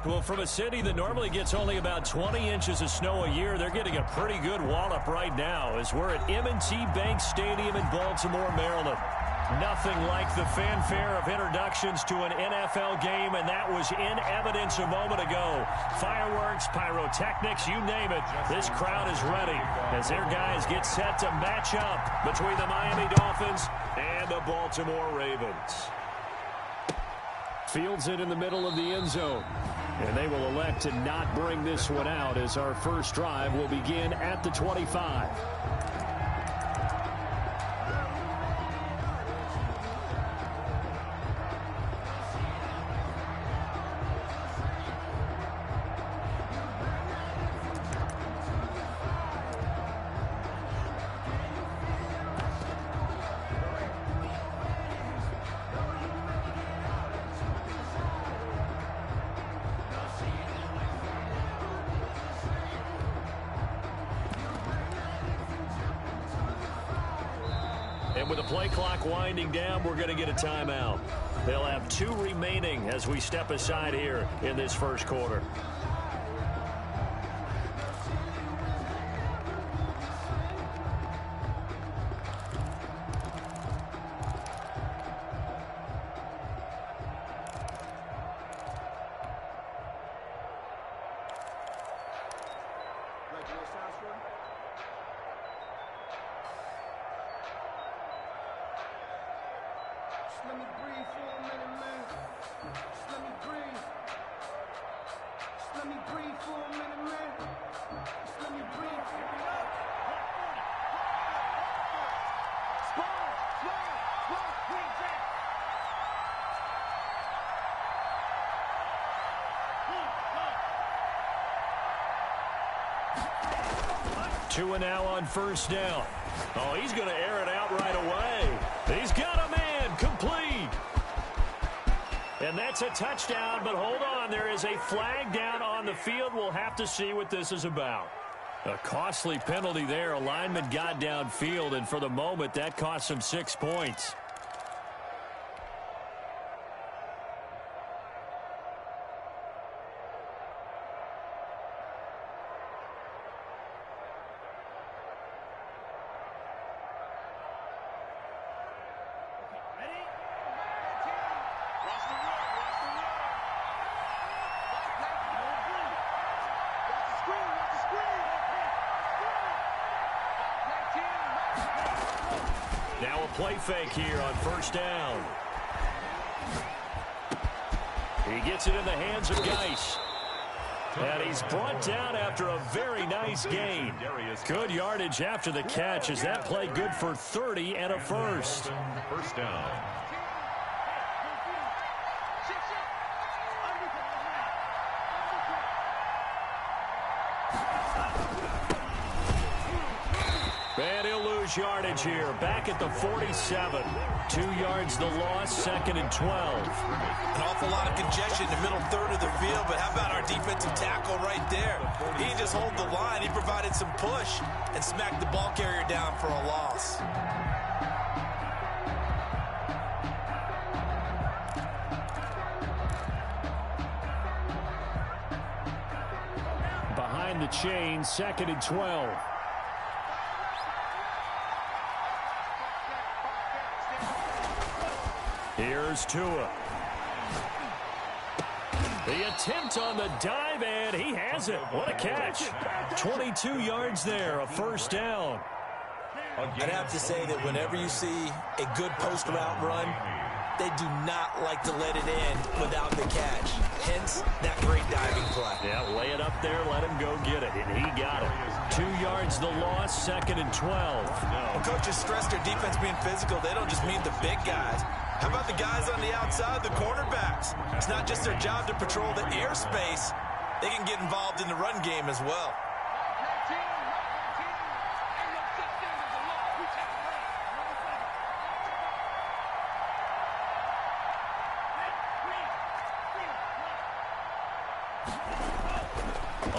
Well, from a city that normally gets only about 20 inches of snow a year, they're getting a pretty good wallop right now as we're at M&T Bank Stadium in Baltimore, Maryland. Nothing like the fanfare of introductions to an NFL game, and that was in evidence a moment ago. Fireworks, pyrotechnics, you name it. This crowd is ready as their guys get set to match up between the Miami Dolphins and the Baltimore Ravens. Fields it in the middle of the end zone. And they will elect to not bring this one out as our first drive will begin at the 25. And with the play clock winding down, we're going to get a timeout. They'll have 2 remaining as we step aside here in this first quarter. Let me breathe for a minute, man. Just let me breathe. Just let me breathe for a minute, man. Just let me breathe. Two and now on first down. Oh, he's going to air it out right away. He's got a man complete. And that's a touchdown, but hold on. There is a flag down on the field. We'll have to see what this is about. A costly penalty there. A lineman got downfield, and for the moment, that cost him 6 points. Now a play fake here on first down. He gets it in the hands of Geis. And he's brought down after a very nice gain. Good yardage after the catch as that play good for 30 and a first. First down. And he'll lose yardage here. Back at the 47. 2 yards the loss, 2nd and 12. An awful lot of congestion in the middle third of the field, but how about our defensive tackle right there? He didn't just hold the line. He provided some push and smacked the ball carrier down for a loss. Behind the chain, 2nd and 12. Here's Tua. The attempt on the dive, and he has it. What a catch. 22 yards there, a first down. I'd have to say that whenever you see a good post route run, they do not like to let it end without the catch. Hence, that great diving play. Yeah, lay it up there, let him go get it, and he got it. 2 yards the loss, 2nd and 12. When coaches stress their defense being physical, they don't just mean the big guys. How about the guys on the outside, the cornerbacks? It's not just their job to patrol the airspace. They can get involved in the run game as well.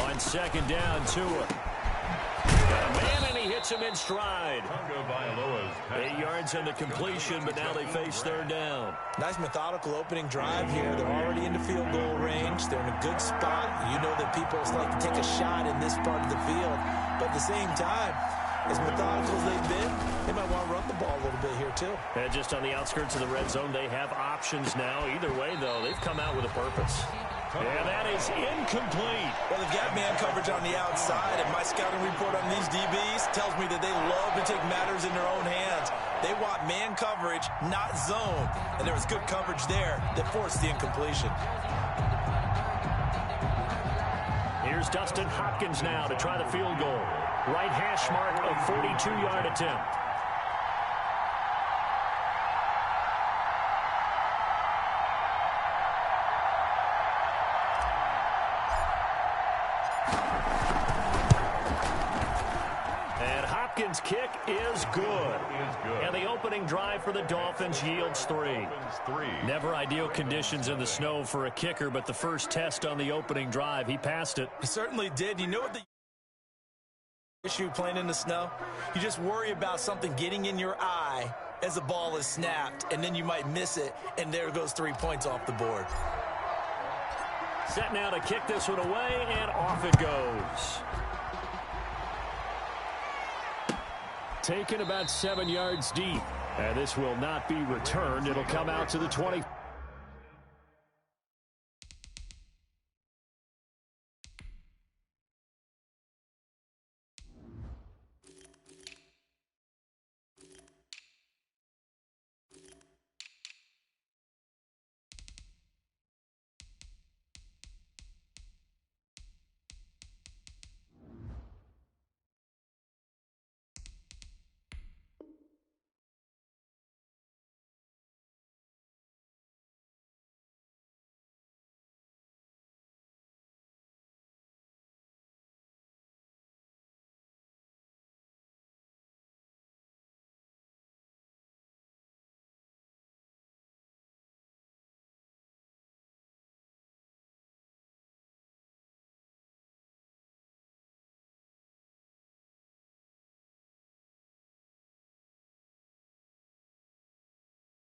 On 2nd down, Tua. Got a man, and he hits gets him in stride. 8 yards on the completion, but now they face third down. Nice methodical opening drive here. They're already into field goal range. They're in a good spot. You know that people like to take a shot in this part of the field. But at the same time, as methodical as they've been, they might want to run the ball a little bit here too. And just on the outskirts of the red zone, they have options now. Either way, though, they've come out with a purpose. And that is incomplete. Well, they've got man coverage on the outside, and my scouting report on these DBs tells me that they love to take matters in their own hands. They want man coverage, not zone. And there was good coverage there that forced the incompletion. Here's Dustin Hopkins now to try the field goal. Right hash mark of 42-yard attempt. And Hopkins' kick is good. And the opening drive for the Dolphins yields 3. Never ideal conditions in the snow for a kicker, but the first test on the opening drive, he passed it. He certainly did. You know what the issue playing in the snow? You just worry about something getting in your eye as the ball is snapped, and then you might miss it, and there goes 3 points off the board. Set now to kick this one away, and off it goes. Taken about 7 yards deep. And this will not be returned. It'll come out to the 20.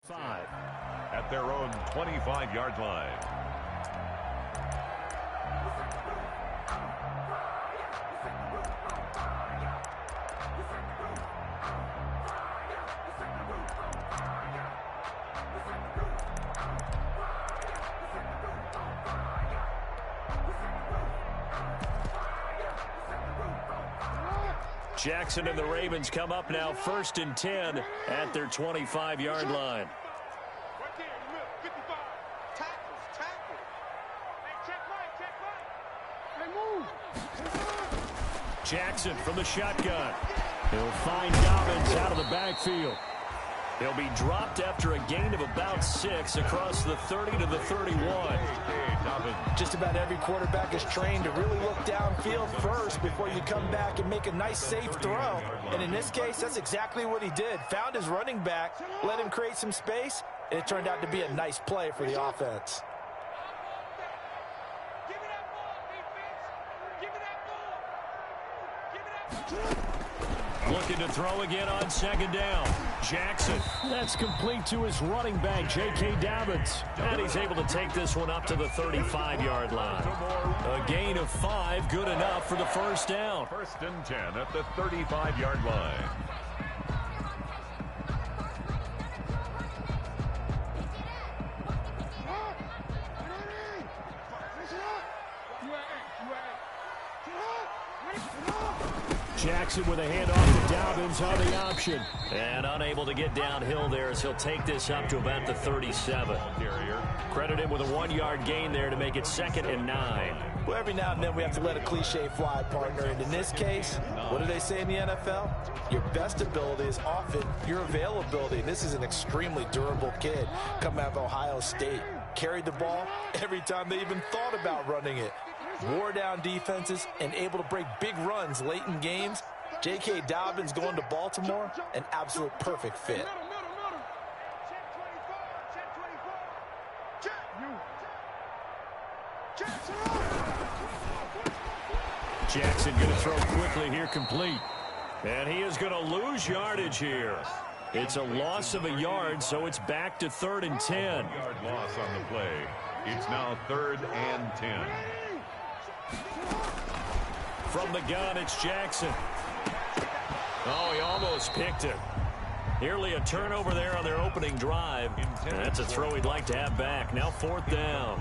Five. At their own 25-yard line. Jackson and the Ravens come up now 1st and 10 at their 25-yard line. Jackson from the shotgun. He'll find Dobbins out of the backfield. He'll be dropped after a gain of about 6 across the 30 to the 31. Just about every quarterback is trained to really look downfield first before you come back and make a nice, safe throw. And in this case, that's exactly what he did. Found his running back, let him create some space, and it turned out to be a nice play for the offense. Looking to throw again on 2nd down. Jackson, that's complete to his running back, J.K. Dobbins. And he's able to take this one up to the 35-yard line. A gain of 5, good enough for the 1st down. 1st and 10 at the 35-yard line. Jackson with a handoff to Dobbins on the option. And unable to get downhill there as he'll take this up to about the 37. Credit him with a 1-yard gain there to make it 2nd and 9. Well, every now and then we have to let a cliche fly, partner. And in this case, what do they say in the NFL? Your best ability is often your availability. And this is an extremely durable kid coming out of Ohio State. Carried the ball every time they even thought about running it. Wore down defenses and able to break big runs late in games. J.K. Dobbins going to Baltimore, an absolute perfect fit. Jackson going to throw quickly here, complete. And he is going to lose yardage here. It's a loss of a yard, so it's back to 3rd and 10. Yard loss on the play. It's now 3rd and 10. From the gun, it's Jackson. Oh, he almost picked it. Nearly a turnover there on their opening drive. That's a throw he'd like to have back. Now 4th down.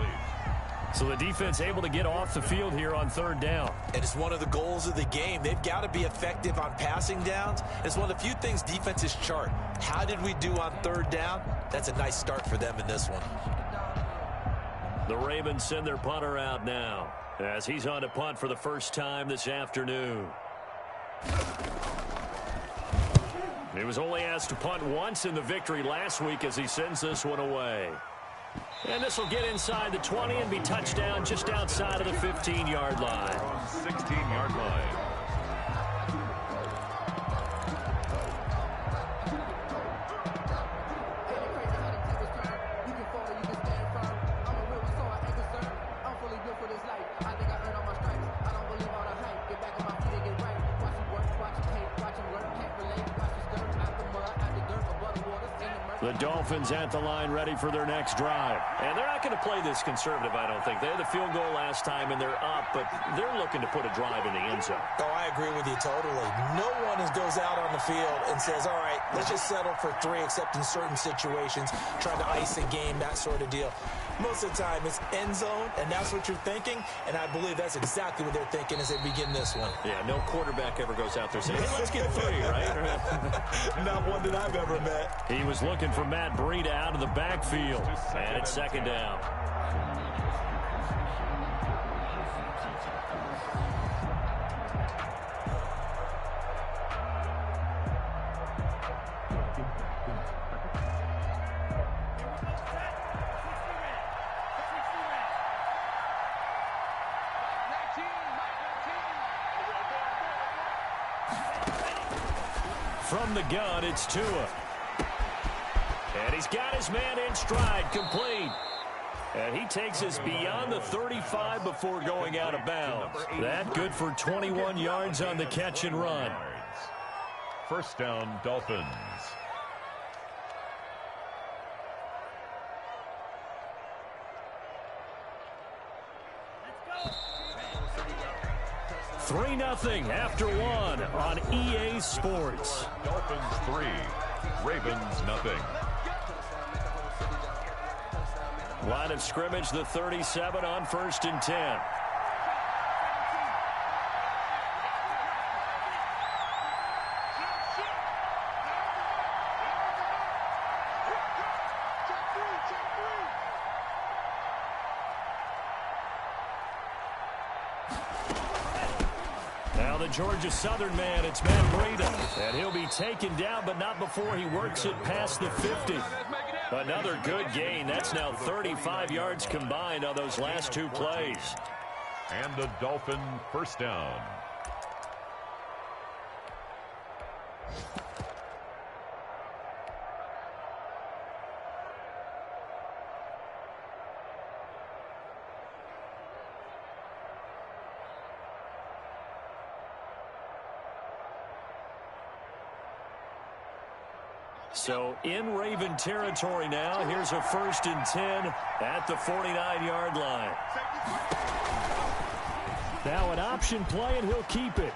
So the defense able to get off the field here on 3rd down. And it's one of the goals of the game. They've got to be effective on passing downs. It's one of the few things defenses chart. How did we do on 3rd down? That's a nice start for them in this one. The Ravens send their punter out now as he's on to punt for the first time this afternoon. He was only asked to punt once in the victory last week as he sends this one away. And this will get inside the 20 and be touchdown just outside of the 15-yard line. 16-yard line. The Dolphins at the line ready for their next drive. And they're not going to play this conservative, I don't think. They had the field goal last time, and they're up, but they're looking to put a drive in the end zone. Oh, I agree with you totally. No one goes out on the field and says, all right, let's just settle for 3, except in certain situations, trying to ice a game, that sort of deal. Most of the time, it's end zone, and that's what you're thinking, and I believe that's exactly what they're thinking as they begin this one. Yeah, no quarterback ever goes out there saying, hey, let's get 3, right? Not one that I've ever met. He was looking for Matt Breida out of the backfield, and it's 2nd down. From the gun, it's Tua. And he's got his man in stride, complete. And he takes us beyond the 35 before going out of bounds. That good for 21 yards on the catch and run. First down, Dolphins. Three 0 after 1 on EA Sports. Dolphins 3, Ravens 0. Line of scrimmage, the 37 on 1st and 10. Now the Georgia Southern man, it's Matt Breida. And he'll be taken down, but not before he works it past the 50. Another good gain. That's now 35 yards combined on those last 2 plays. And a Dolphin first down. So in Raven territory now. Here's a 1st and 10 at the 49-yard line. Now an option play, and he'll keep it.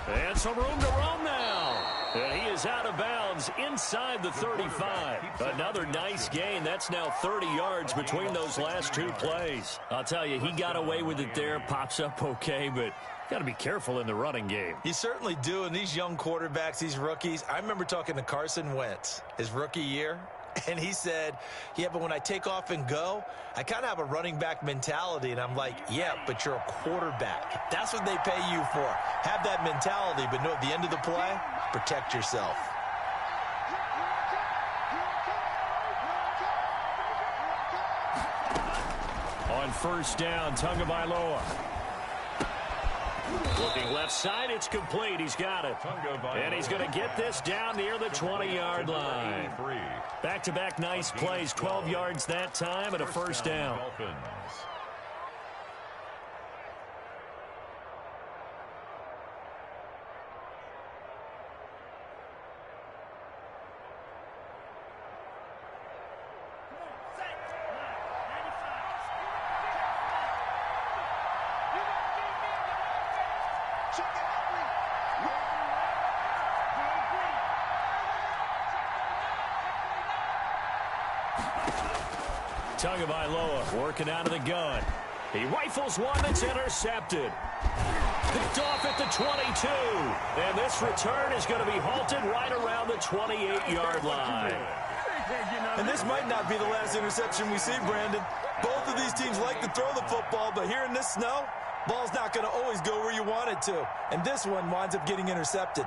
And some room to roam now. And he is out of bounds inside the 35. Another nice gain. That's now 30 yards between those last 2 plays. I'll tell you, he got away with it there. Pops up okay, but got to be careful in the running game. You certainly do. And these young quarterbacks, these rookies, I remember talking to Carson Wentz his rookie year, and he said, yeah, but when I take off and go, I kind of have a running back mentality. And I'm like, yeah, but you're a quarterback. That's what they pay you for. Have that mentality, but no, at the end of the play, protect yourself. On 1st down, Tagovailoa. Looking left side, it's complete. He's got it. And he's going to get this down near the 20-yard line. Back-to-back nice plays, 12 yards that time, and a 1st down. Tagovailoa working out of the gun. He rifles one that's intercepted. Picked off at the 22. And this return is going to be halted right around the 28-yard line. And this might not be the last interception we see, Brandon. Both of these teams like to throw the football, but here in this snow, ball's not going to always go where you want it to. And this one winds up getting intercepted.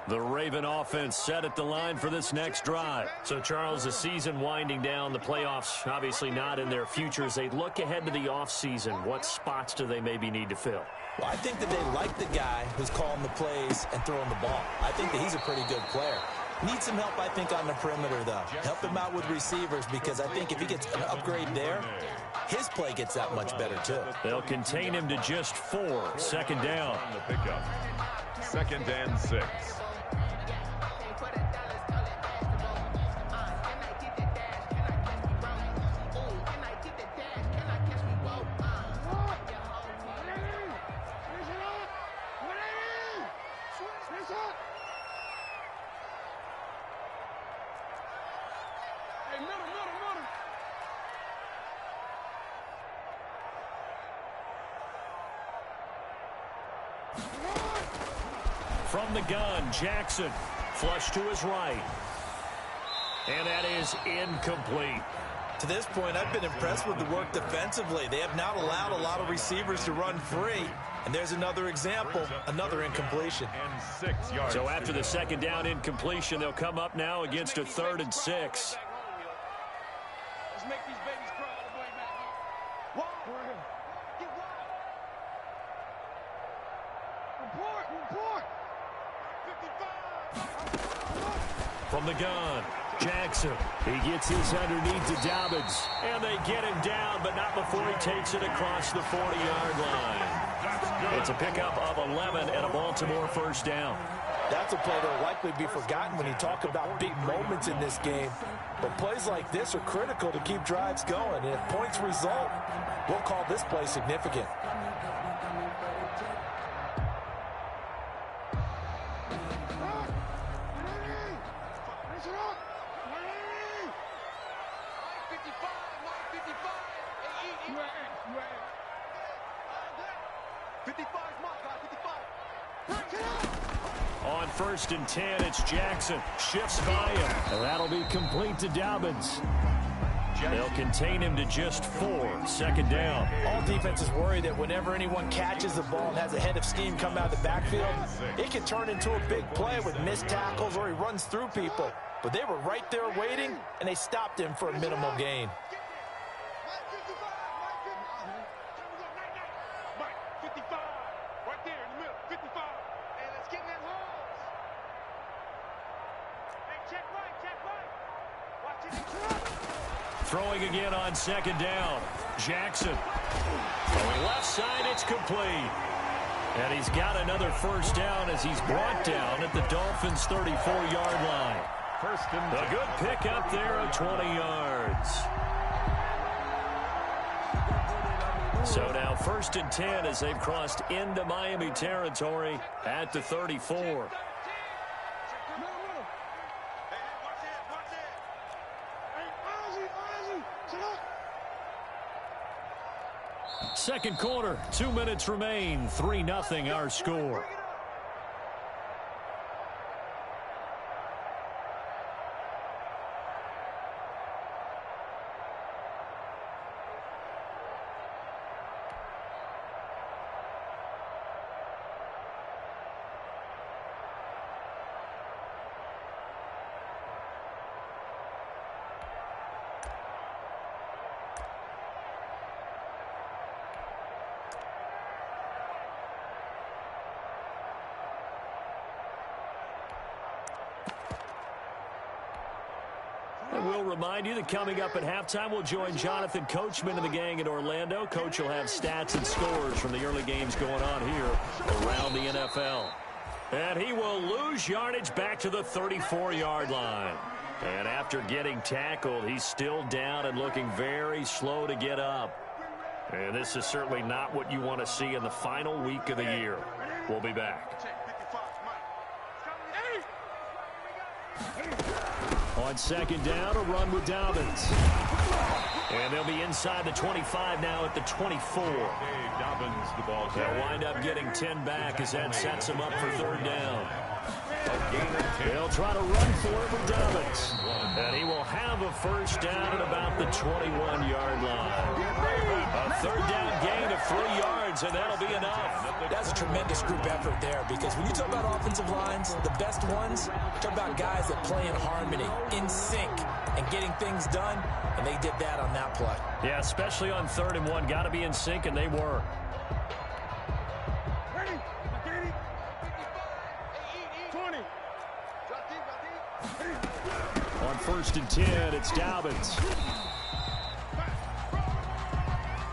The Raven offense set at the line for this next drive. So, Charles, the season winding down, the playoffs obviously not in their future. As they look ahead to the offseason, what spots do they maybe need to fill? Well, I think that they like the guy who's calling the plays and throwing the ball. I think that he's a pretty good player. Needs some help, I think, on the perimeter, though. Help him out with receivers, because I think if he gets an upgrade there, his play gets that much better, too. They'll contain him to just 4. Second down. On the pickup. 2nd and 6. From the gun, Jackson. Flush to his right. And that is incomplete. To this point, I've been impressed with the work defensively. They have not allowed a lot of receivers to run free. And there's another example, another incompletion. And 6 yards. So after the second down incompletion, they'll come up now against a 3rd and 6. Let's make these babies cry all the way back home. Wall. Get wide. Report. 55. From the gun, Jackson. He gets this underneath to Dobbins. And they get him down, but not before he takes it across the 40-yard line. It's a pickup of 11 and a Baltimore first down. That's a play that will likely be forgotten when you talk about big moments in this game. But plays like this are critical to keep drives going. And if points result, we'll call this play significant. On 1st and 10, it's Jackson. Shifts by him. And that'll be complete to Dobbins. They'll contain him to just 4. Second down. All defenses worry that whenever anyone catches the ball and has a head of steam come out of the backfield, it can turn into a big play with missed tackles or he runs through people. But they were right there waiting, and they stopped him for a minimal gain. Throwing again on second down. Jackson. Going left side, it's complete. And he's got another first down as he's brought down at the Dolphins' 34-yard line. A good pickup there of 20 yards. So now 1st and 10 as they've crossed into Miami territory at the 34. Second quarter, 2 minutes remain. 3-0 our score. And we'll remind you that coming up at halftime, we'll join Jonathan Coachman and the gang in Orlando. Coach will have stats and scores from the early games going on here around the NFL. And he will lose yardage back to the 34-yard line. And after getting tackled, he's still down and looking very slow to get up. And this is certainly not what you want to see in the final week of the year. We'll be back. On second down, a run with Dobbins. And they'll be inside the 25 now at the 24. Dobbins, the ball. They'll wind up getting 10 back as that sets them up for third down. They'll try to run for it with Dobbins. And he will have a first down at about the 21-yard line. A third down gain of 3 yards, and that'll be enough. That's a tremendous group effort there, because when you talk about offensive lines, the best ones, talk about guys that play in harmony, in sync, and getting things done, and they did that on that play. Yeah, especially on 3rd and 1. Got to be in sync, and they were. On 1st and 10, it's Dobbins.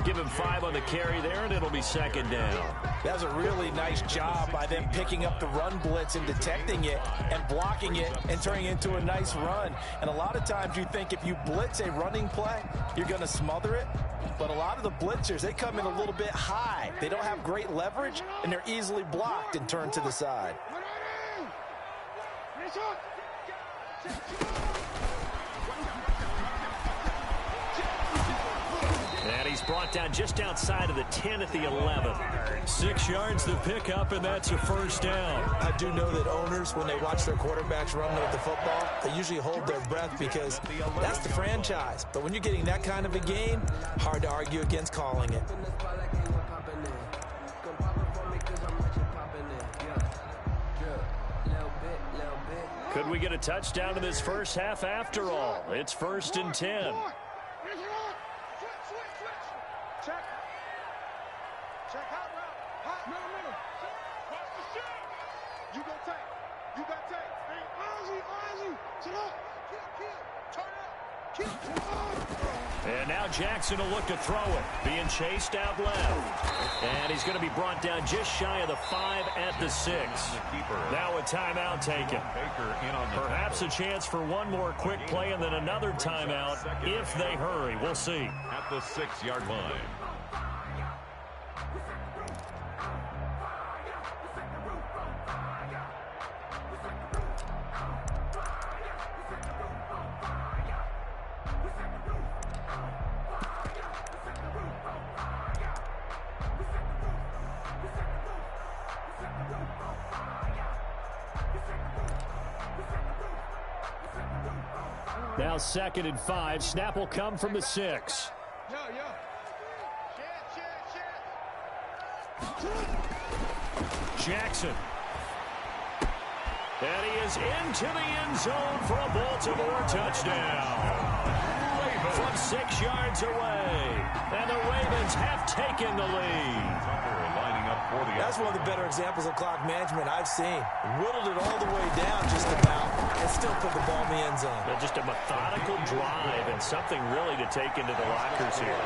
Give him 5 on the carry there, and it'll be second down. That was a really nice job by them picking up the run blitz and detecting it and blocking it and turning it into a nice run. And a lot of times you think if you blitz a running play, you're going to smother it. But a lot of the blitzers, they come in a little bit high. They don't have great leverage, and they're easily blocked and turned to the side. And he's brought down just outside of the 10 at the 11. 6 yards the pickup, and that's a first down. I do know that owners, when they watch their quarterbacks run with the football, they usually hold their breath because that's the franchise. But when you're getting that kind of a game, hard to argue against calling it. Could we get a touchdown in this first half after all? It's 1st and 10. And now Jackson will look to throw it. Being chased out left. And he's going to be brought down just shy of the 5 at the 6. Now a timeout taken. Perhaps a chance for one more quick play and then another timeout if they hurry. We'll see. At the 6-yard line. Now 2nd and 5. Snap will come from the 6. Jackson. And he is into the end zone for a Baltimore touchdown. From 6 yards away. And the Ravens have taken the lead. That's one of the better examples of clock management I've seen. Whittled it all the way down just about and still put the ball in the end zone. Just a methodical drive and something really to take into the lockers here.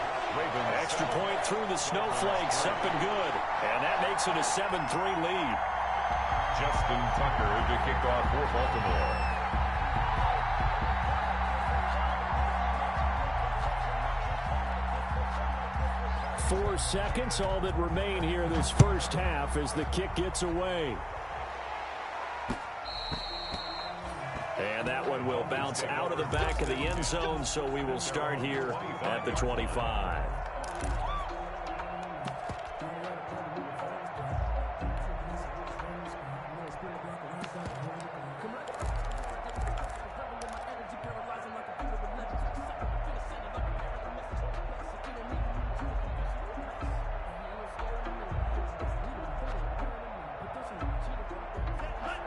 Extra point through the snowflakes, up and good. And that makes it a 7-3 lead. Justin Tucker to kick off for Baltimore. 4 seconds, all that remain here this first half as the kick gets away. And that one will bounce out of the back of the end zone, so we will start here at the 25.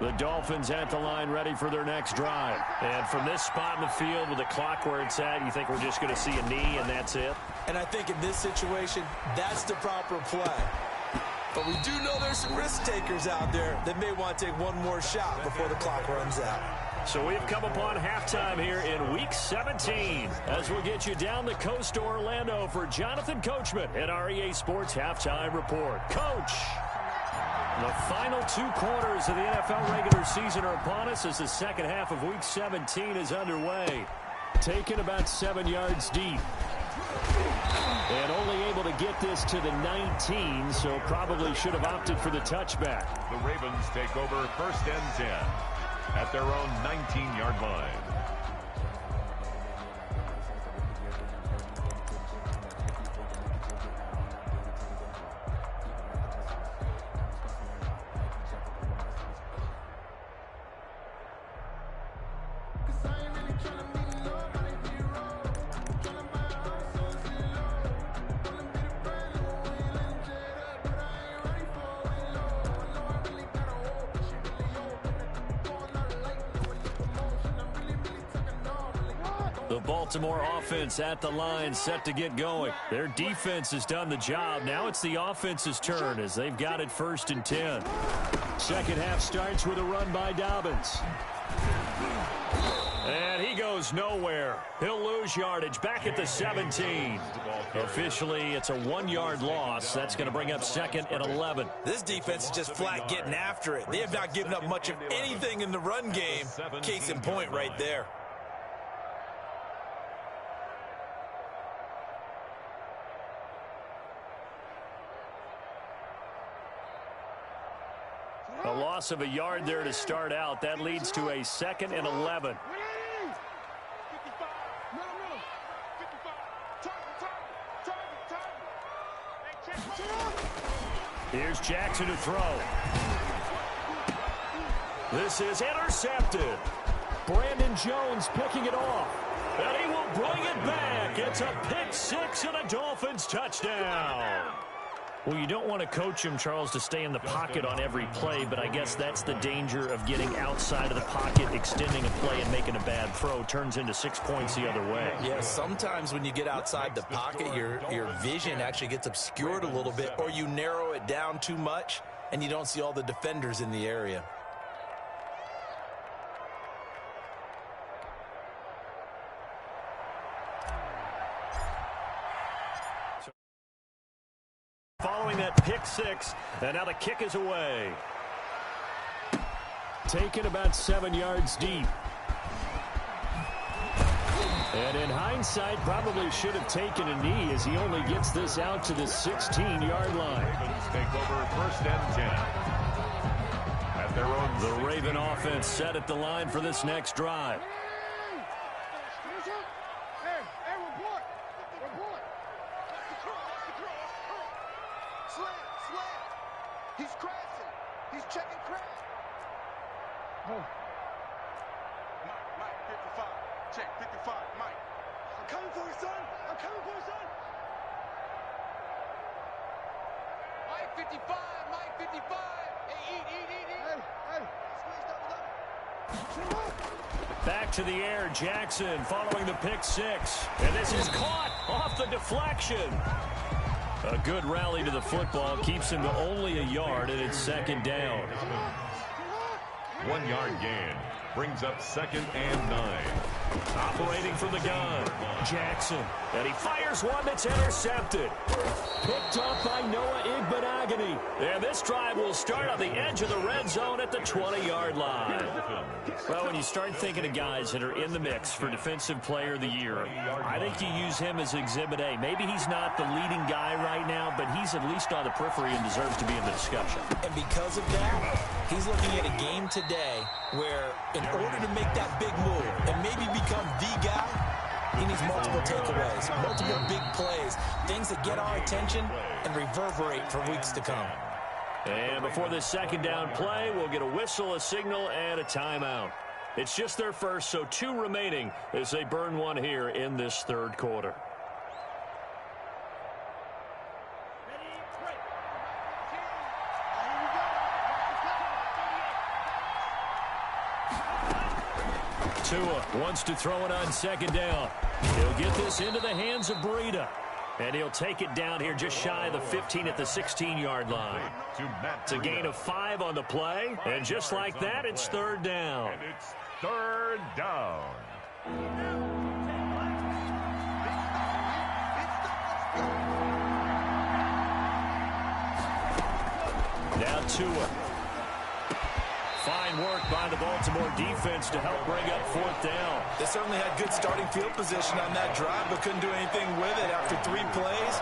The Dolphins at the line ready for their next drive. And from this spot in the field with the clock where it's at, you think we're just going to see a knee and that's it? And I think in this situation, that's the proper play. But we do know there's some risk takers out there that may want to take one more shot before the clock runs out. So we've come upon halftime here in Week 17 as we'll get you down the coast to Orlando for Jonathan Coachman at our EA Sports Halftime Report. Coach! The final 2 quarters of the NFL regular season are upon us as the second half of Week 17 is underway. Taken about 7 yards deep. And only able to get this to the 19, so probably should have opted for the touchback. The Ravens take over 1st and 10 at their own 19-yard line. The Baltimore offense at the line, set to get going. Their defense has done the job. Now it's the offense's turn as they've got it 1st and 10. Second half starts with a run by Dobbins. And he goes nowhere. He'll lose yardage back at the 17. Officially, it's a 1-yard loss. That's going to bring up 2nd and 11. This defense is just flat getting after it. They have not given up much of anything in the run game. Case in point right there. A loss of a yard there to start out. That leads to a 2nd and 11. Here's Jackson to throw. This is intercepted. Brandon Jones picking it off. And he will bring it back. It's a pick 6 and a Dolphins touchdown. Well, you don't want to coach him, Charles, to stay in the pocket on every play, but I guess that's the danger of getting outside of the pocket, extending a play, and making a bad throw. Turns into 6 points the other way. Yeah, sometimes when you get outside the pocket, your vision actually gets obscured a little bit, or you narrow it down too much, and you don't see all the defenders in the area. Following that pick 6, and now the kick is away. Taken about 7 yards deep. And in hindsight, probably should have taken a knee as he only gets this out to the 16-yard line. Ravens take over 1st and 10 at their own. The Raven offense set at the line for this next drive. He's crashing. He's checking crash. Mike, 55. Check, 55. Mike. I'm coming for you, son. I'm coming for you, son. Mike, 55. Mike, 55. Hey, eat. Hey. Squeeze double. Back to the air, Jackson following the pick 6. And this is caught off the deflection. A good rally to the football keeps him to only a yard, and it's 2nd down. 1-yard gain brings up 2nd and 9. Operating from the gun, Jackson. And he fires one that's intercepted. Picked up by Noah Igbenogany. And this drive will start on the edge of the red zone at the 20-yard line. Well, when you start thinking of guys that are in the mix for Defensive Player of the Year, I think you use him as Exhibit A. Maybe he's not the leading guy right now, but he's at least on the periphery and deserves to be in the discussion. And because of that, he's looking at a game today where in order to make that big move and maybe become the guy, he needs multiple takeaways, multiple big plays, things that get our attention and reverberate for weeks to come. And before this 2nd down play, we'll get a whistle, a signal, and a timeout. It's just their first, so 2 remaining as they burn one here in this 3rd quarter. Tua wants to throw it on 2nd down. He'll get this into the hands of Breida. And he'll take it down here just shy of the 15 at the 16-yard line. It's a gain of 5 on the play. And just like that, it's 3rd down. And it's 3rd down. Now Tua. Fine work by the Baltimore defense to help bring up 4th down. They certainly had good starting field position on that drive, but couldn't do anything with it after 3 plays.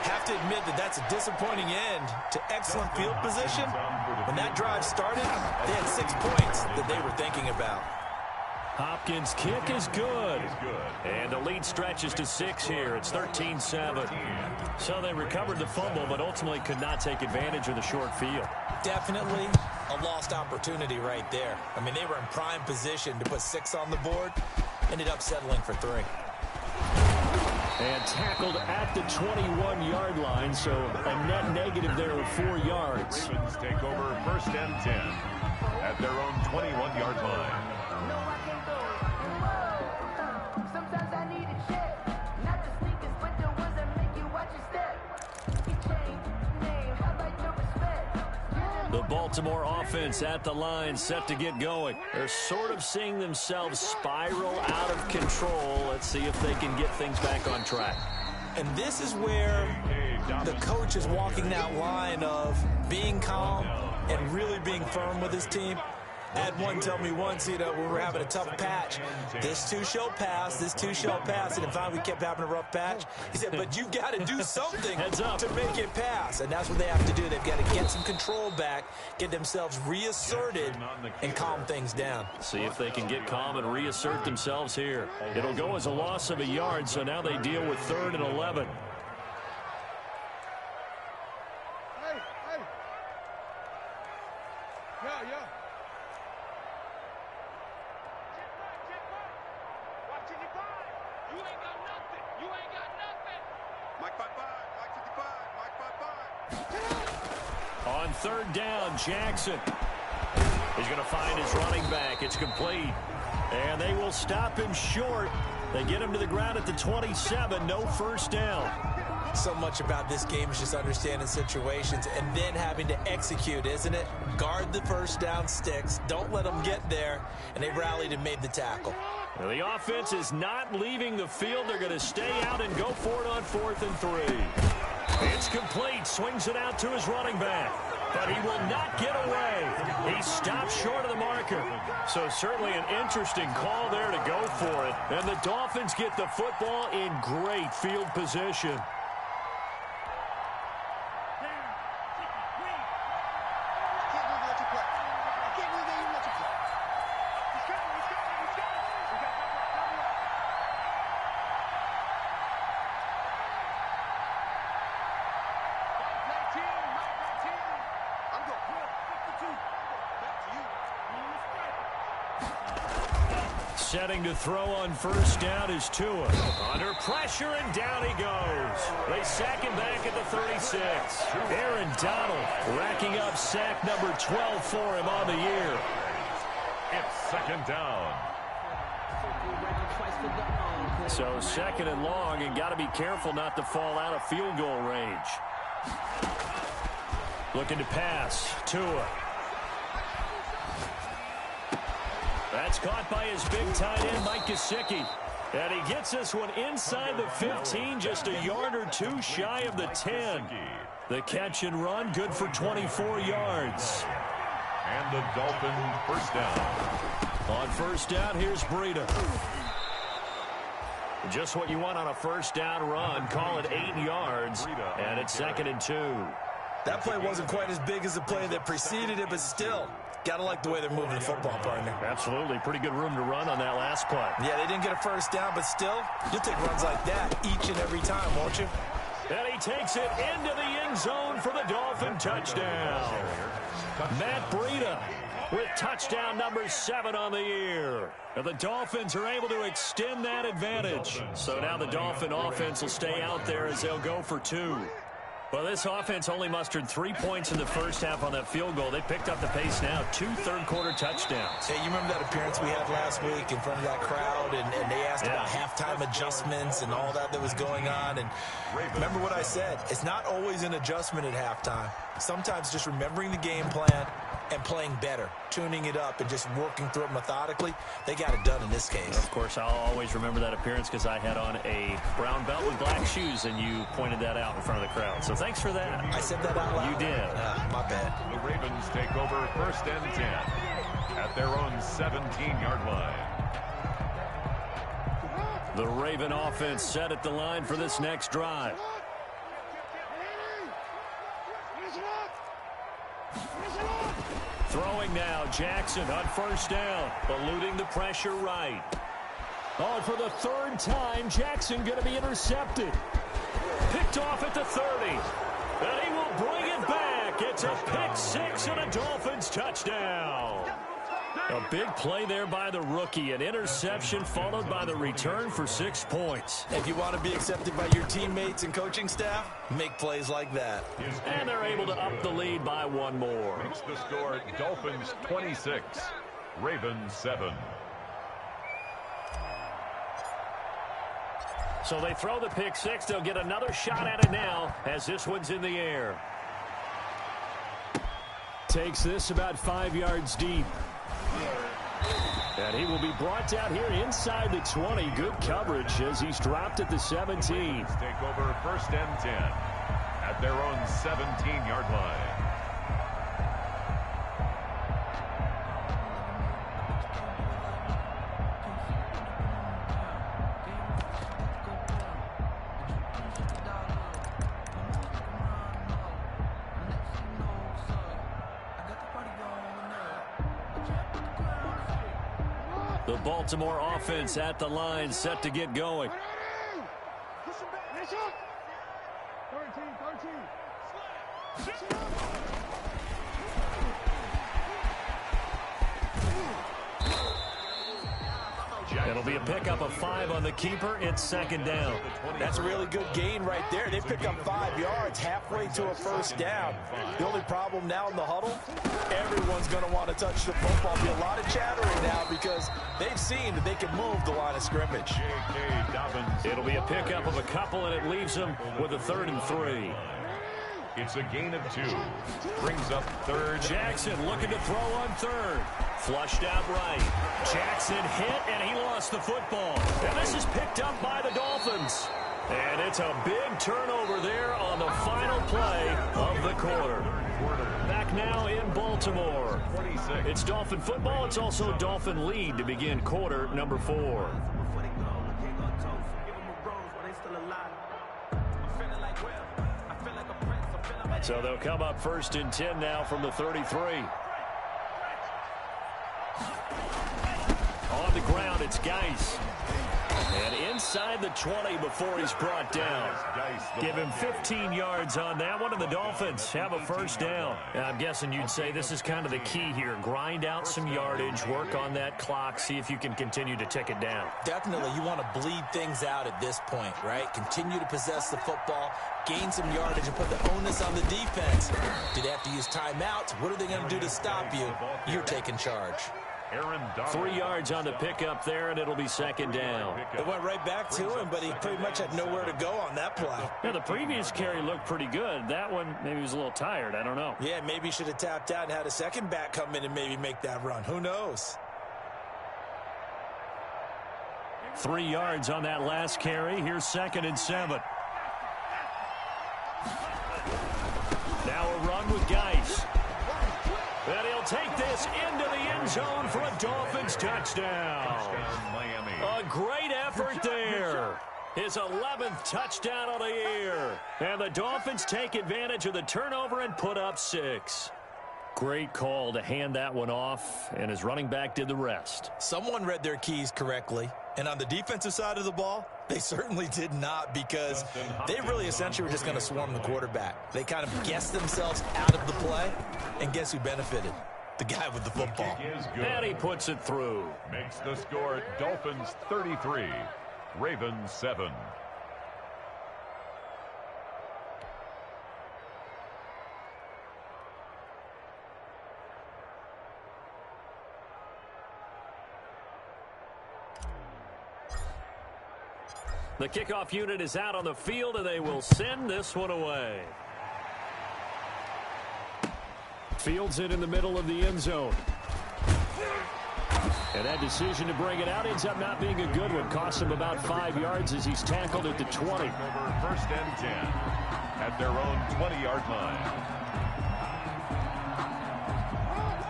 Have to admit that that's a disappointing end to excellent field position. When that drive started, they had 6 points that they were thinking about. Hopkins' kick is good. And the lead stretches to 6 here. It's 13-7. So they recovered the fumble, but ultimately could not take advantage of the short field. Definitely a lost opportunity right there. I mean, they were in prime position to put 6 on the board. Ended up settling for 3. And tackled at the 21-yard line, so a net negative there of 4 yards. Ravens take over 1st and 10 at their own 21-yard line. Sometimes I need a check, not the sneakers, but the ones that make you watch your step. You change name, I like the respect. The Baltimore offense at the line, set to get going. They're sort of seeing themselves spiral out of control. Let's see if they can get things back on track. And this is where the coach is walking that line of being calm and really being firm with his team. I had one tell me once, we were having a tough patch. This too shall pass, this too shall pass. And finally we kept having a rough patch. He said, but you've got to do something to make it pass. And that's what they have to do. They've got to get some control back, get themselves reasserted, and calm things down. See if they can get calm and reassert themselves here. It'll go as a loss of a yard, so now they deal with 3rd and 11. On 3rd down, Jackson. He's going to find his running back. It's complete. And they will stop him short. They get him to the ground at the 27. No 1st down. So much about this game is just understanding situations and then having to execute, isn't it? Guard the 1st down sticks. Don't let them get there. And they rallied and made the tackle. Well, the offense is not leaving the field. They're going to stay out and go for it on 4th and 3. It's complete. Swings it out to his running back. But he will not get away. He stopped short of the marker. So certainly an interesting call there to go for it. And the Dolphins get the football in great field position. Setting to throw on 1st down is Tua. Under pressure, and down he goes. They sack him back at the 36. Aaron Donald racking up sack number 12 for him on the year. It's 2nd down. So 2nd and long, and got to be careful not to fall out of field goal range. Looking to pass. Tua. That's caught by his big tight end, Mike Gesicki. And he gets this one inside the 15, just a yard or 2 shy of the 10. The catch and run, good for 24 yards. And the Dolphins 1st down. On 1st down, here's Breida. Just what you want on a 1st down run. Call it 8 yards, and it's 2nd and 2. That play wasn't quite as big as the play that preceded it, but still, got to like the way they're moving the football, partner. Absolutely. Pretty good room to run on that last play. Yeah, they didn't get a 1st down, but still, you'll take runs like that each and every time, won't you? And he takes it into the end zone for the Dolphin touchdown. Matt Breida with touchdown number 7 on the year. And the Dolphins are able to extend that advantage. So now the Dolphin offense will stay out there as they'll go for 2. Well, this offense only mustered 3 points in the 1st half on that field goal. They picked up the pace now. 2 third-quarter touchdowns. Hey, you remember that appearance we had last week in front of that crowd, and they asked about halftime adjustments and all that was going on. And remember what I said. It's not always an adjustment at halftime. Sometimes just remembering the game plan, and playing better, tuning it up and just working through it methodically. They got it done in this case. Of course, I'll always remember that appearance because I had on a brown belt with black shoes, and you pointed that out in front of the crowd. So thanks for that. I said that out loud. You did. My bad. The Ravens take over first and 10 at their own 17-yard line. The Raven offense set at the line for this next drive. Throwing now, Jackson on first down, eluding the pressure right. Oh, for the third time, Jackson going to be intercepted. Picked off at the 30. And he will bring it back. It's a pick six and a Dolphins touchdown. A big play there by the rookie. An interception followed by the return for 6 points. If you want to be accepted by your teammates and coaching staff, make plays like that. And they're able to up the lead by one more. Makes the score Dolphins 26, Ravens 7. So they throw the pick six. They'll get another shot at it now as this one's in the air. Takes this about 5 yards deep. And he will be brought down here inside the 20. Good coverage as he's dropped at the 17. Take over first and 10 at their own 17-yard line. The Baltimore offense at the line, set to get going. It'll be a pickup of 5 on the keeper. It's second down. That's a really good gain right there. They pick up 5 yards halfway to a first down. The only problem now in the huddle, everyone's going to want to touch the football. Be a lot of chattering now because they've seen that they can move the line of scrimmage. It'll be a pickup of a couple, and it leaves them with a 3rd and 3. It's a gain of 2. Brings up third. Jackson looking to throw on third. Flushed out right. Jackson hit, and he lost the football. And this is picked up by the Dolphins. And it's a big turnover there on the final play of the quarter. Back now in Baltimore. It's Dolphin football. It's also Dolphin lead to begin quarter number 4. So they'll come up first and 10 now from the 33. On the ground, it's Geis. And inside the 20 before he's brought down. Give him 15 yards on that one, and the Dolphins have a first down. I'm guessing you'd say this is kind of the key here. Grind out some yardage, work on that clock, see if you can continue to tick it down. Definitely, you want to bleed things out at this point, right? Continue to possess the football, gain some yardage, and put the onus on the defense. Do they have to use timeouts? What are they going to do to stop you? You're taking charge. 3 yards on the pickup there, and it'll be second down. It went right back to him, but he pretty much had nowhere to go on that play. Yeah, the previous carry looked pretty good. That one, maybe he was a little tired. I don't know. Yeah, maybe he should have tapped out and had a second back come in and maybe make that run. Who knows? 3 yards on that last carry. Here's 2nd and 7. Now a run with Geis. And he'll take this into the end zone for a Dolphins touchdown. A great effort there. His 11th touchdown of the year. And the Dolphins take advantage of the turnover and put up 6. Great call to hand that one off, and his running back did the rest. Someone read their keys correctly, and on the defensive side of the ball, they certainly did not, because they really essentially were just going to swarm the quarterback. They kind of guessed themselves out of the play, and guess who benefited? The guy with the football. And he puts it through. Makes the score Dolphins 33, Ravens 7. The kickoff unit is out on the field, and they will send this one away. Fields it in the middle of the end zone. And that decision to bring it out ends up not being a good one. Costs him about 5 yards as he's tackled at the 20. Over first and 10 at their own 20-yard line.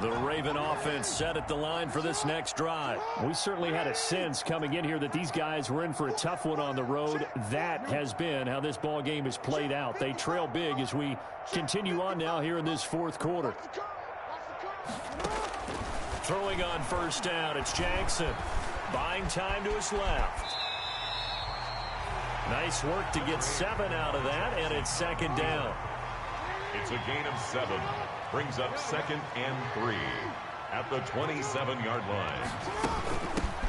The Raven offense set at the line for this next drive. We certainly had a sense coming in here that these guys were in for a tough one on the road. That has been how this ball game has played out. They trail big as we continue on now here in this fourth quarter. Throwing on first down, it's Jackson. Buying time to his left. Nice work to get 7 out of that, and it's second down. It's a gain of 7. Brings up 2nd and 3 at the 27-yard line.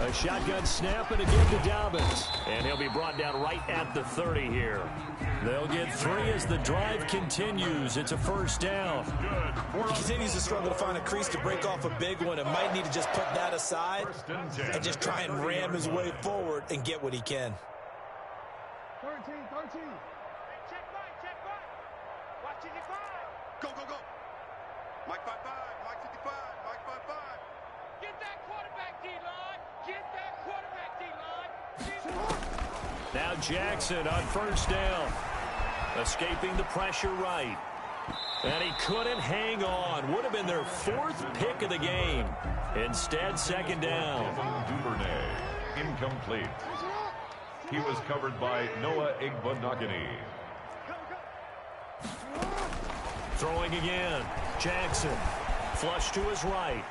A shotgun snap and a give to Dobbins. And he'll be brought down right at the 30 here. They'll get 3 as the drive continues. It's a first down. He continues to struggle to find a crease to break off a big one and might need to just put that aside and just try and ram his way forward and get what he can. 13. Check right. Watch it, go. Mike 55, Mike 55, Mike 55. Get that quarterback, D-line. Get that quarterback, D-line. Now Jackson on first down. Escaping the pressure right. And he couldn't hang on. Would have been their 4th pick of the game. Instead, second down. Duvernay, incomplete. He was covered by Noah Igbenogany. Throwing again. Jackson. Flush to his right.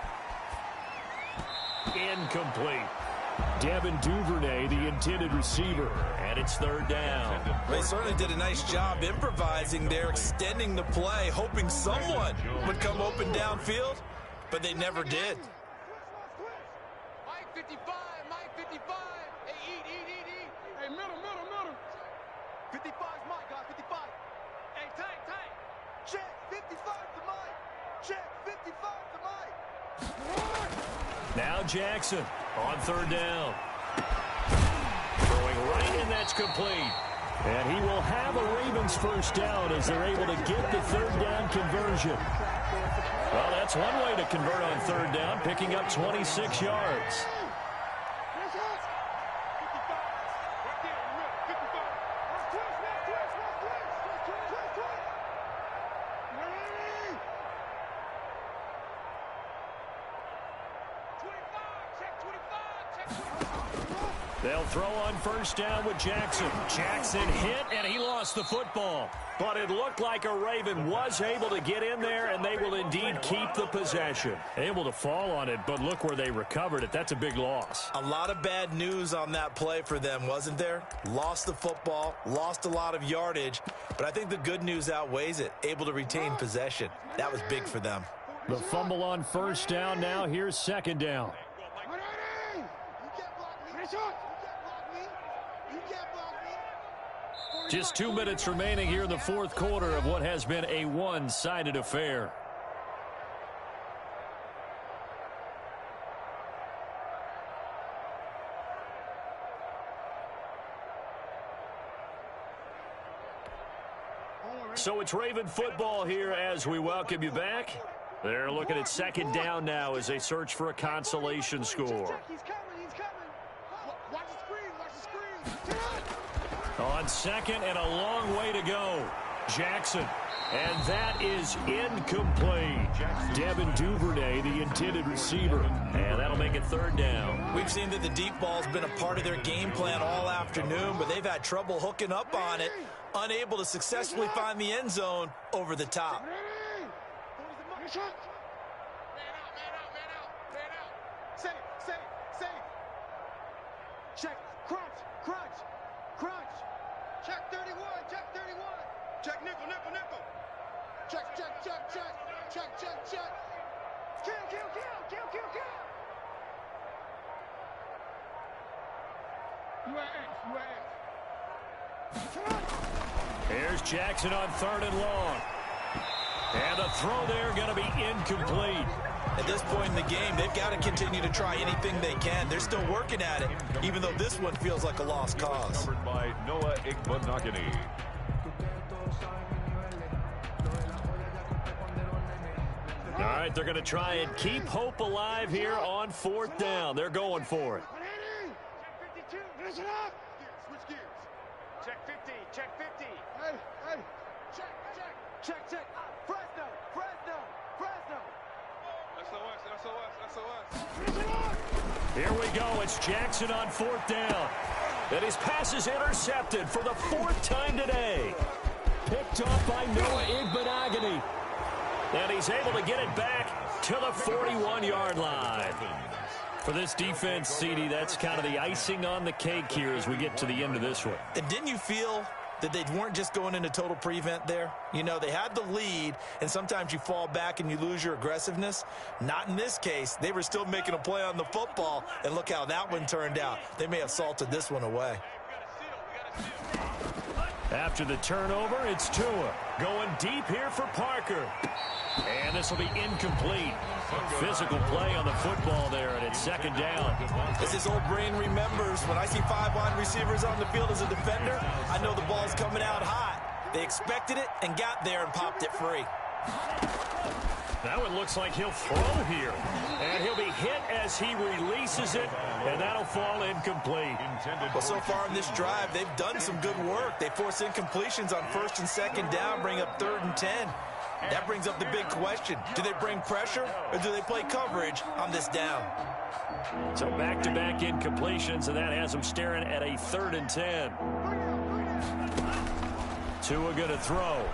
Incomplete. Devin Duvernay, the intended receiver. And it's third down. They certainly did a nice job improvising there, extending the play, hoping someone would come open downfield, but they never did. Mike 55. Hey, eat. Hey, middle. 55's Mike, guys, 55. Hey, tank. Check 55 to Mike. Check 55 to Mike. Now Jackson on third down. Throwing right, and that's complete. And he will have a Ravens first down as they're able to get the third down conversion. Well, that's one way to convert on third down, picking up 26 yards. They'll throw on first down with Jackson. Jackson hit, and he lost the football. But it looked like a Raven was able to get in there, and they will indeed keep the possession. Able to fall on it, but look where they recovered it. That's a big loss. A lot of bad news on that play for them, wasn't there? Lost the football, lost a lot of yardage, but I think the good news outweighs it. Able to retain possession. That was big for them. The fumble on first down. Now here's second down. Just 2 minutes remaining here in the fourth quarter of what has been a one-sided affair. So it's Raven football here as we welcome you back. They're looking at second down now as they search for a consolation score. He's coming. Watch the screen. On second and a long way to go. Jackson. And that is incomplete. Devin Duvernay, the intended receiver. And that'll make it third down. We've seen that the deep ball's been a part of their game plan all afternoon, but they've had trouble hooking up on it, unable to successfully find the end zone over the top. Man out. Say it. Check. Crunch. Check 31. Check nickel. Check. Kill. You at X. Here's Jackson on third and long. And the throw there going to be incomplete. At this point in the game, they've got to continue to try anything they can. They're still working at it, even though this one feels like a lost cause. Covered by Noah Igbenogany. All right, they're going to try and keep hope alive here on 4th down. They're going for it. Check 52. Finish it up. Switch gears. Check 50. Check 50. Hey. Check. Fresno. SOS. Here we go. It's Jackson on 4th down. And his pass is intercepted for the 4th time today. Picked off by Noah Igbenogany. And he's able to get it back to the 41-yard line. For this defense, CD, that's kind of the icing on the cake here as we get to the end of this one. And didn't you feel that they weren't just going into total prevent there? You know, they had the lead, and sometimes you fall back and you lose your aggressiveness. Not in this case. They were still making a play on the football, and look how that one turned out. They may have salted this one away. After the turnover, it's Tua going deep here for Parker. And this will be incomplete. Physical play on the football there, and it's 2nd down. As his old brain remembers, when I see 5 wide receivers on the field as a defender, I know the ball's coming out hot. They expected it and got there and popped it free. That one looks like he'll throw here. And he'll be hit as he releases it, and that'll fall incomplete. Well, so far in this drive, they've done some good work. They force incompletions on 1st and 2nd down, bring up 3rd and 10. That brings up the big question. Do they bring pressure, or do they play coverage on this down? So back-to-back incompletions, and that has them staring at a 3rd and 10. Tua going to throw.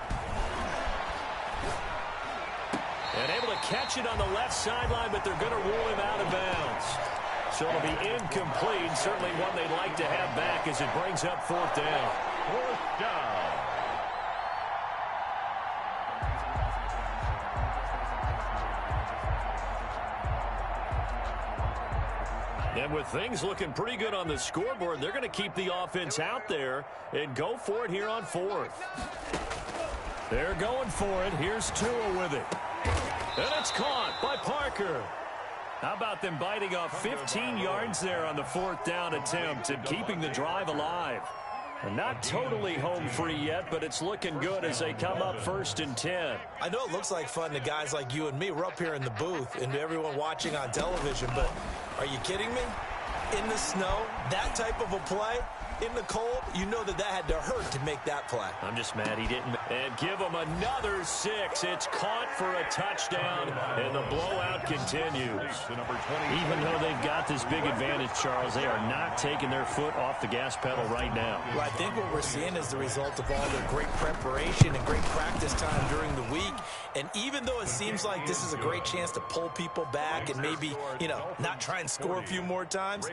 And able to catch it on the left sideline, but they're going to rule him out of bounds. So it'll be incomplete. Certainly one they'd like to have back as it brings up 4th down. 4th down. And with things looking pretty good on the scoreboard, they're going to keep the offense out there and go for it here on 4th. They're going for it. Here's Tua with it. And it's caught by Parker. How about them biting off 15 yards there on the 4th down attempt and keeping the drive alive? And not totally home free yet, but it's looking good as they come up 1st and 10. I know it looks like fun to guys like you and me. We're up here in the booth and to everyone watching on television, but are you kidding me? In the snow, that type of a play, in the cold, you know that had to hurt to make that play. I'm just mad he didn't. And give him another 6. It's caught for a touchdown, and the blowout continues. Even though they've got this big advantage, Charles, they are not taking their foot off the gas pedal right now. Well, I think what we're seeing is the result of all their great preparation and great practice time during the week. And even though it seems like this is a great chance to pull people back and maybe, you know, not try and score a few more times,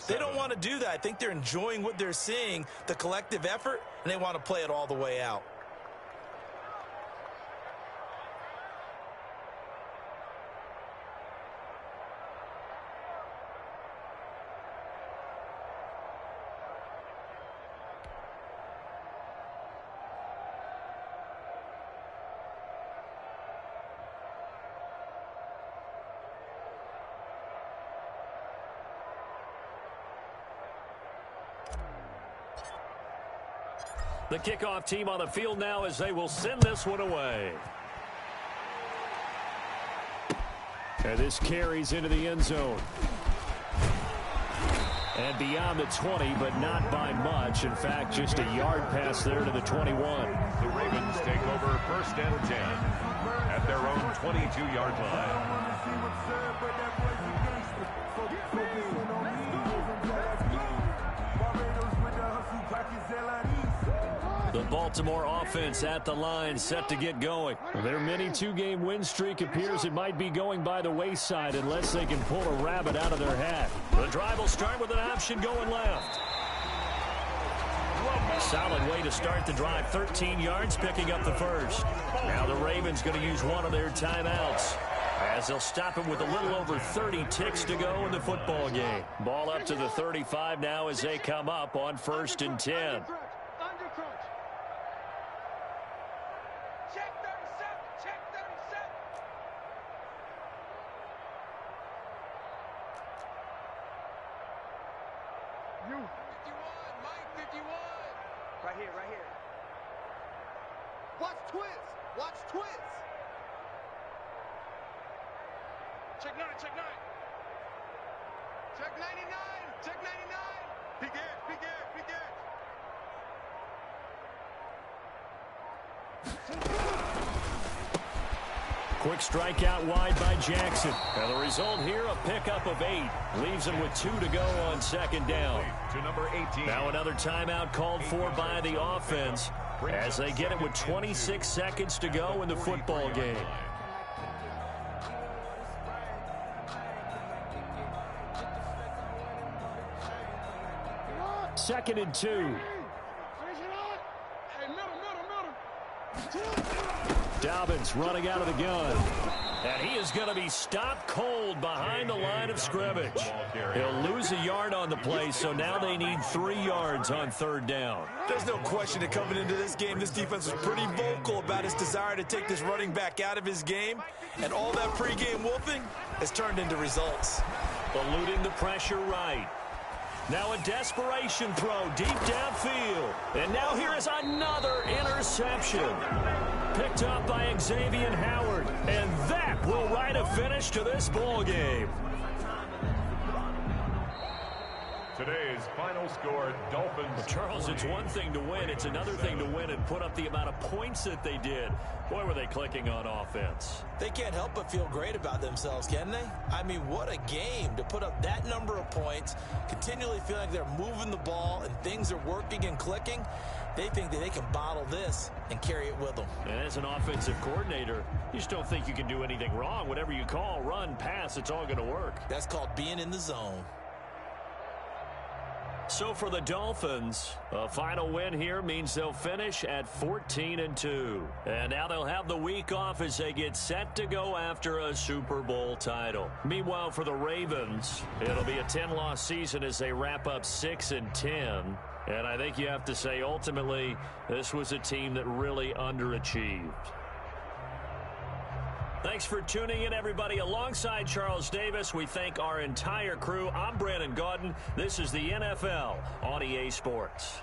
they don't want to do that. I think they're enjoying what they're seeing, the collective effort, and they want to play it all the way out. The kickoff team on the field now as they will send this one away. And this carries into the end zone. And beyond the 20, but not by much. In fact, just a yard pass there to the 21. The Ravens take over 1st and 10 at their own 22-yard line. The Baltimore offense at the line, set to get going. Their mini 2-game win streak appears it might be going by the wayside unless they can pull a rabbit out of their hat. The drive will start with an option going left. Solid way to start the drive. 13 yards, picking up the first. Now the Ravens going to use one of their timeouts, as they'll stop him with a little over 30 ticks to go in the football game. Ball up to the 35 now as they come up on 1st and 10. Right here. Watch twist. Check 9, check 9. Check 99, check 99. Be good. Quick strikeout wide by Jackson. And the result here, a pickup of 8. Leaves him with 2 to go on second down. To number 18. Now another timeout called for by the offense as they get it with 26 seconds to go in the football game. Second and 2. Dobbins running out of the gun. And he is going to be stopped cold behind the line of scrimmage. He'll lose a yard on the play, so now they need 3 yards on third down. There's no question that coming into this game, this defense was pretty vocal about its desire to take this running back out of his game. And all that pregame wolfing has turned into results. Eluding the pressure right. Now a desperation throw deep downfield. And now here is another interception. Picked up by Xavier Howard. And that will write a finish to this ball game. Today's final score, Dolphins. Well, Charles, it's one thing to win. It's another thing to win and put up the amount of points that they did. Boy, were they clicking on offense. They can't help but feel great about themselves, can they? I mean, what a game to put up that number of points, continually feeling like they're moving the ball and things are working and clicking. They think that they can bottle this and carry it with them. And as an offensive coordinator, you just don't think you can do anything wrong. Whatever you call, run, pass, it's all going to work. That's called being in the zone. So for the Dolphins, a final win here means they'll finish at 14-2. And now they'll have the week off as they get set to go after a Super Bowl title. Meanwhile, for the Ravens, it'll be a 10-loss season as they wrap up 6-10. And I think you have to say, ultimately, this was a team that really underachieved. Thanks for tuning in, everybody. Alongside Charles Davis, we thank our entire crew. I'm Brandon Gaudin. This is the NFL on EA Sports.